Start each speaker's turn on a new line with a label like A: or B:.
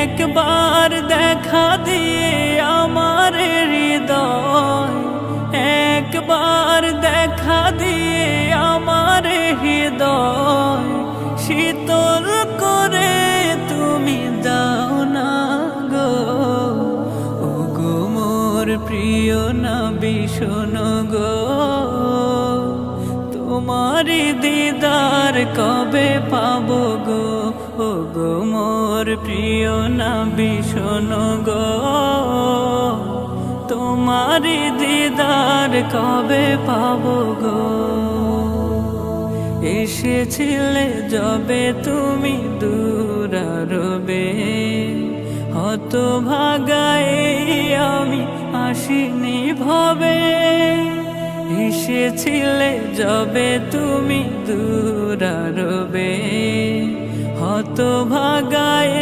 A: একবার দেখা দিয়ে আমার হৃদয়, একবার দেখা দিয়ে আমার হৃদয় শীতল করে তুমি দাও না গো। ও গো মোর প্রিয় নবী শোনো গো, তোমারি দিদার কবে পাবো গো। ও গো মোর প্রিয় নবী শোনো গো, তোমারি দিদার কবে পাবো গো। এসেছিলে যবে তুমি দূরারবে, হতভাগাই আমি আসিনি ভবে। এসেছিলে যবে তুমি দূরারবে, হতভাগাই